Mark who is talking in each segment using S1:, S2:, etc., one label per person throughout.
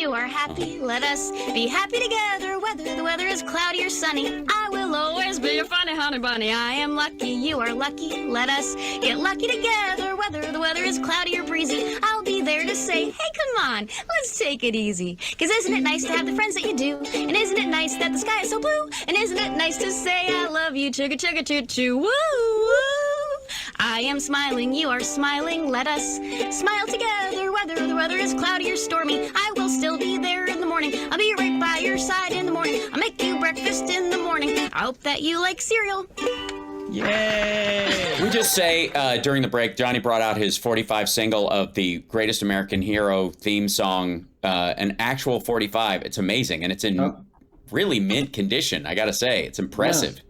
S1: you are happy, let us be happy together. Whether the weather is cloudy or sunny, I will always be your funny honey bunny. I am lucky, you are lucky, let us get lucky together. Whether the weather is cloudy or breezy, I'll be there to say, hey, come on, let's take it easy. Cause isn't it nice to have the friends that you do? And isn't it nice that the sky is so blue? And isn't it nice to say I love you, chugga chugga choo choo, woo woo. I am smiling, you are smiling, let us smile together. Whether the weather is cloudy or stormy, I will still be there in the morning. I'll be right by your side in the morning. I'll make you breakfast in the morning. I hope that you like cereal.
S2: Yay!
S3: We just say during the break, Johnny brought out his 45 single of the Greatest American Hero theme song, an actual 45. It's amazing, and it's in really mint condition, I gotta say. It's impressive.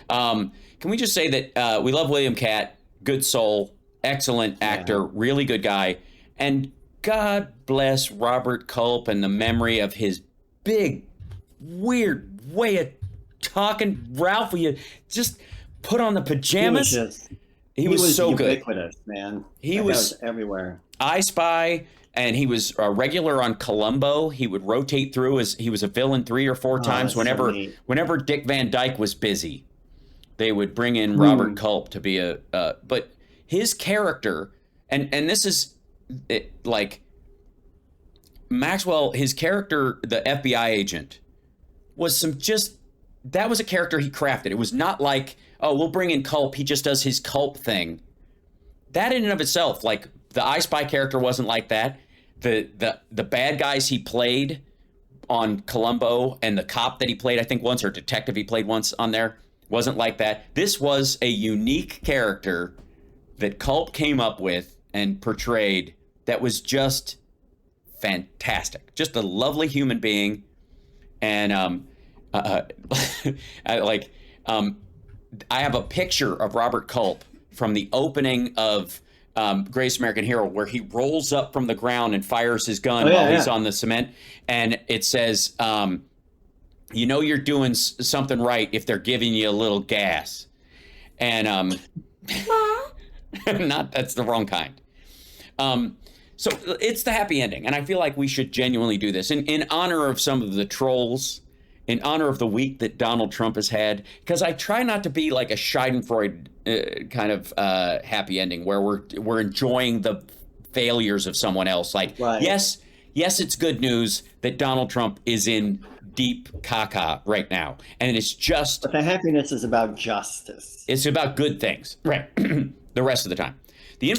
S3: Yeah. Can we just say that we love William Catt, good soul, excellent actor, really good guy, and God bless Robert Culp and the memory of his big, weird way of talking. Ralph, will you just put on the pajamas? He was so
S2: ubiquitous, good, man. He was everywhere.
S3: I Spy, and he was a regular on Columbo. He would rotate through as he was a villain 3 or 4 times whenever Dick Van Dyke was busy. They would bring in Robert Culp to be but his character, and this is like Maxwell, his character, the FBI agent, was that was a character he crafted. It was not like, oh, we'll bring in Culp, he just does his Culp thing. That in and of itself, like the I Spy character wasn't like that. The bad guys he played on Columbo and the cop that he played, I think once, or detective he played once on there, wasn't like that. This was a unique character that Culp came up with and portrayed that was just fantastic. Just a lovely human being. And I have a picture of Robert Culp from the opening of Greatest American Hero, where he rolls up from the ground and fires his gun while he's on the cement. And it says, you know you're doing something right if they're giving you a little gas. And that's the wrong kind. So it's the happy ending. And I feel like we should genuinely do this in honor of some of the trolls, in honor of the week that Donald Trump has had, because I try not to be like a Schadenfreude kind of happy ending where we're enjoying the failures of someone else. Like, yes, it's good news that Donald Trump is in deep caca right now. And it's just...
S2: But the happiness is about justice.
S3: It's about good things. Right. The rest of the time. The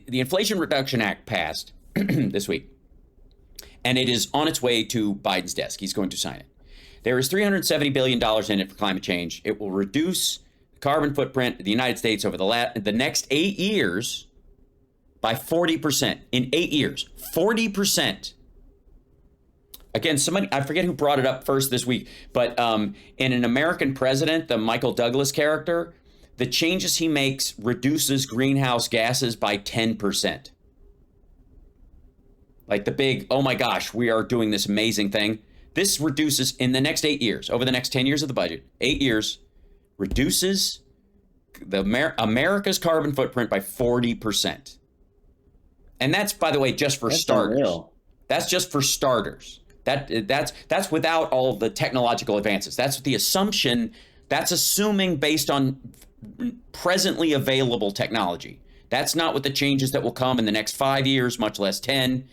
S3: Inflation Reduction Act passed this week, and it is on its way to Biden's desk. He's going to sign it. There is $370 billion in it for climate change. It will reduce the carbon footprint of the United States over the next 8 years by 40%. In 8 years, 40%. Again, somebody, I forget who brought it up first this week, but in An American President, the Michael Douglas character, the changes he makes reduces greenhouse gases by 10%. Like the big, oh my gosh, we are doing this amazing thing. This reduces in the next 8 years, over the next 10 years of the budget, 8 years, reduces America's carbon footprint by 40%. And that's, by the way, just for starters. Unreal. That's just for starters. That's without all the technological advances. That's the assumption. That's assuming based on presently available technology. That's not what the changes that will come in the next 5 years, much less 10.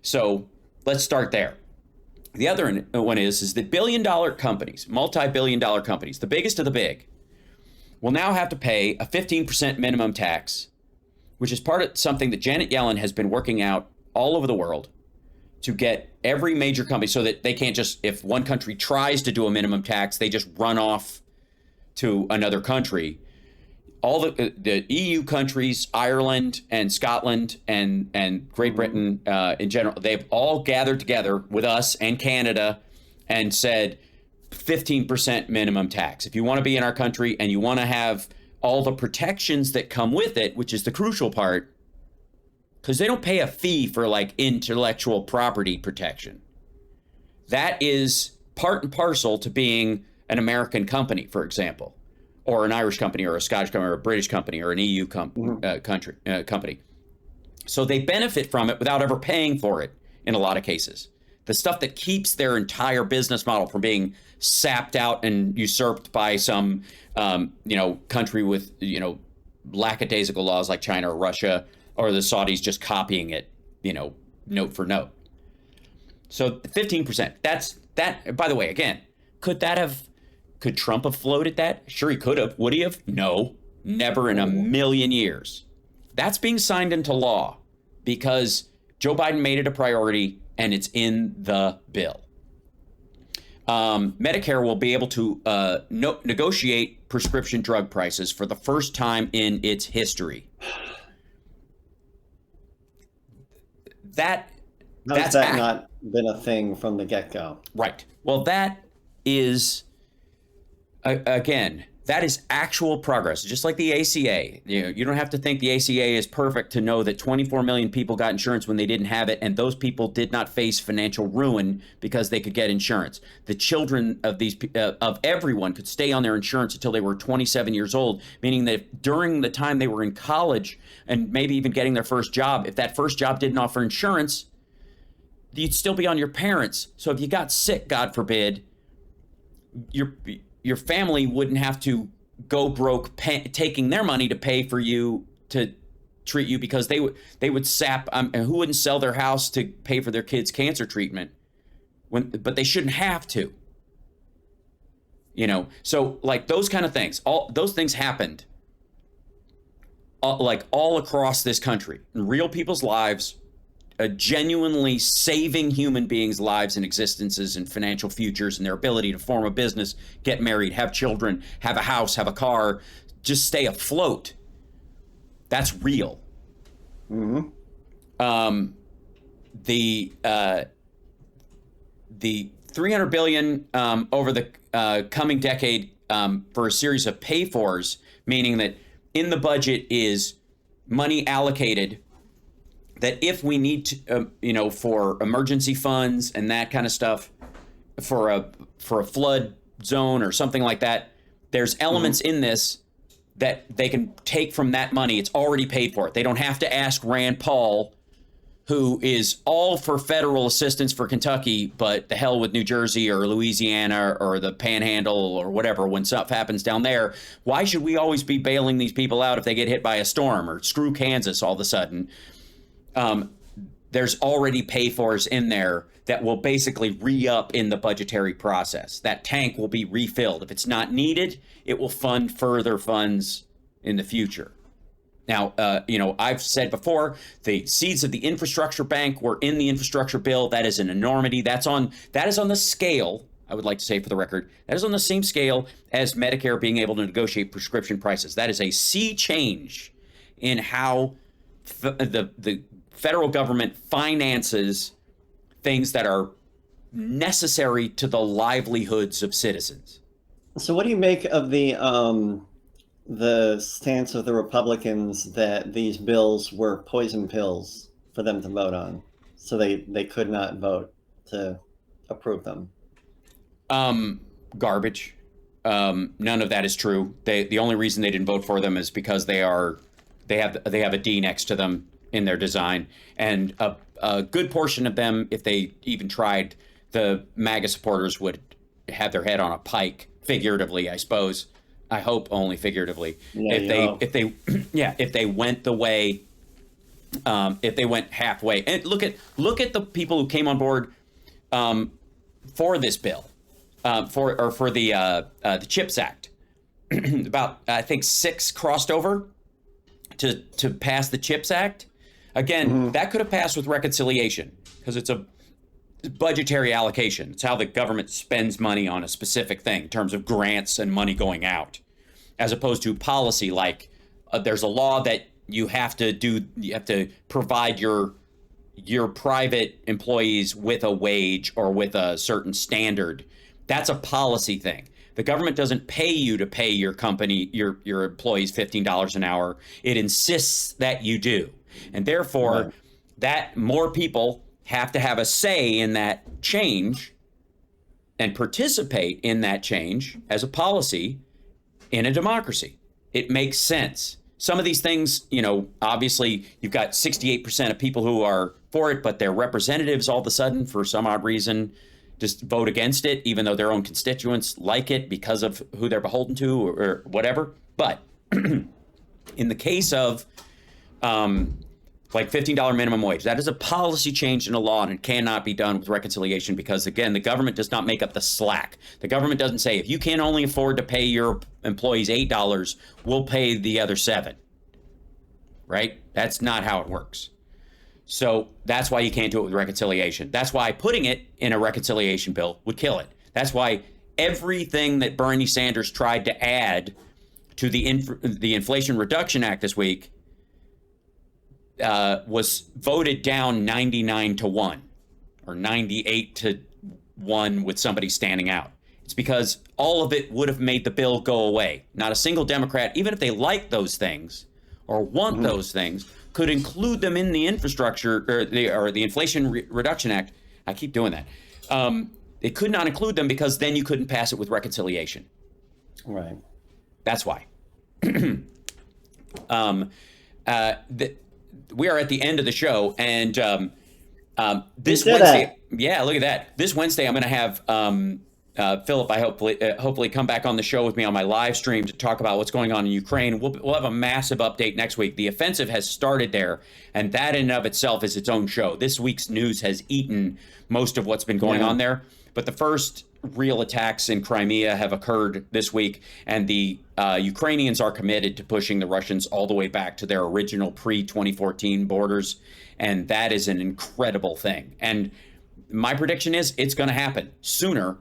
S3: So let's start there. The other one is that billion-dollar companies, multi-billion-dollar companies, the biggest of the big, will now have to pay a 15% minimum tax, which is part of something that Janet Yellen has been working out all over the world to get every major company so that they can't just, if one country tries to do a minimum tax, they just run off to another country. All the EU countries, Ireland and Scotland and Great Britain in general, they've all gathered together with us and Canada and said 15% minimum tax. If you want to be in our country and you want to have all the protections that come with it, which is the crucial part, because they don't pay a fee for like intellectual property protection. That is part and parcel to being an American company, for example, or an Irish company or a Scottish company or a British company or an EU company. So they benefit from it without ever paying for it in a lot of cases. the stuff that keeps their entire business model from being sapped out and usurped by some, country with, lackadaisical laws like China or Russia, or the Saudis just copying it, note for note. So 15%, that, by the way, again, could Trump have floated that? Sure, he could have. Would he have? No, never in a million years. That's being signed into law because Joe Biden made it a priority and it's in the bill. Medicare will be able to negotiate prescription drug prices for the first time in its history. That's
S2: not been a thing from the get-go?
S3: Right. Well, that is, again, that is actual progress, just like the ACA. You don't have to think the ACA is perfect to know that 24 million people got insurance when they didn't have it, and those people did not face financial ruin because they could get insurance. The children of of everyone could stay on their insurance until they were 27 years old, meaning that during the time they were in college and maybe even getting their first job, if that first job didn't offer insurance, you'd still be on your parents. So if you got sick, God forbid, your family wouldn't have to go broke taking their money to pay for you to treat you, because they would sap. Who wouldn't sell their house to pay for their kids' cancer treatment? But they shouldn't have to. So like those kind of things, all those things happened all across this country, in real people's lives, genuinely saving human beings' lives and existences and financial futures and their ability to form a business, get married, have children, have a house, have a car, just stay afloat. That's real. Mm-hmm. The $300 billion over the coming decade for a series of pay-fors, meaning that in the budget is money allocated that if we need to, for emergency funds and that kind of stuff, for a flood zone or something like that, there's elements in this that they can take from that money. It's already paid for. They don't have to ask Rand Paul, who is all for federal assistance for Kentucky, but the hell with New Jersey or Louisiana or the Panhandle or whatever when stuff happens down there. Why should we always be bailing these people out if they get hit by a storm, or screw Kansas all of a sudden? There's already pay-fors in there that will basically re-up in the budgetary process. That tank will be refilled. If it's not needed, it will fund further funds in the future. Now, I've said before, the seeds of the infrastructure bank were in the infrastructure bill. That is an enormity. That is on the scale, I would like to say for the record, that is on the same scale as Medicare being able to negotiate prescription prices. That is a sea change in how the federal government finances things that are necessary to the livelihoods of citizens.
S2: So what do you make of the stance of the Republicans that these bills were poison pills for them to vote on, so they could not vote to approve them?
S3: Garbage. None of that is true. The only reason they didn't vote for them is because they have a D next to them in their design, and a good portion of them, if they even tried, the MAGA supporters would have their head on a pike, figuratively, I suppose. I hope only figuratively. If they went the way, if they went halfway, and look at the people who came on board for this bill, for the CHIPS Act. About I think 6 crossed over to pass the CHIPS Act. Again, that could have passed with reconciliation because it's a budgetary allocation. It's how the government spends money on a specific thing in terms of grants and money going out, as opposed to policy like there's a law that you have to provide your private employees with a wage or with a certain standard. That's a policy thing. The government doesn't pay you to pay your company, your employees $15 an hour. It insists that you do. And therefore, that more people have to have a say in that change and participate in that change as a policy in a democracy. It makes sense. Some of these things, you know, obviously you've got 68% of people who are for it, but their representatives all of a sudden, for some odd reason, just vote against it, even though their own constituents like it because of who they're beholden to or whatever. But in the case of like $15 minimum wage, that is a policy change in a law, and it cannot be done with reconciliation because, again, the government does not make up the slack. The government doesn't say, if you can only afford to pay your employees $8, we'll pay the other $7. Right? That's not how it works. So that's why you can't do it with reconciliation. That's why putting it in a reconciliation bill would kill it. That's why everything that Bernie Sanders tried to add to the Inflation Reduction Act this week was voted down 99-1 or 98-1 with somebody standing out. It's because all of it would have made the bill go away. Not a single Democrat, even if they like those things or want those things, could include them in the infrastructure or the Inflation Reduction Act. I keep doing that. It could not include them because then you couldn't pass it with reconciliation.
S2: Right.
S3: That's why. We are at the end of the show, and this Wednesday, yeah, look at that. This Wednesday, I'm going to have Philip. I hopefully come back on the show with me on my live stream to talk about what's going on in Ukraine. We'll have a massive update next week. The offensive has started there, and that in and of itself is its own show. This week's news has eaten most of what's been going on there, but the first real attacks in Crimea have occurred this week, and the Ukrainians are committed to pushing the Russians all the way back to their original pre-2014 borders, and that is an incredible thing. And my prediction is it's going to happen sooner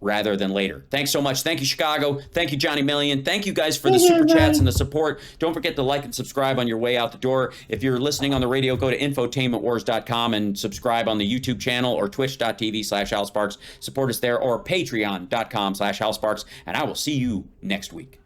S3: rather than later. Thanks so much. Thank you, Chicago. Thank you, Johnny Million. Thank you guys for the super chats and the support. Don't forget to like and subscribe on your way out the door. If you're listening on the radio, go to infotainmentwars.com and subscribe on the YouTube channel or twitch.tv/HalSparks. Support us there, or patreon.com/HalSparks. And I will see you next week.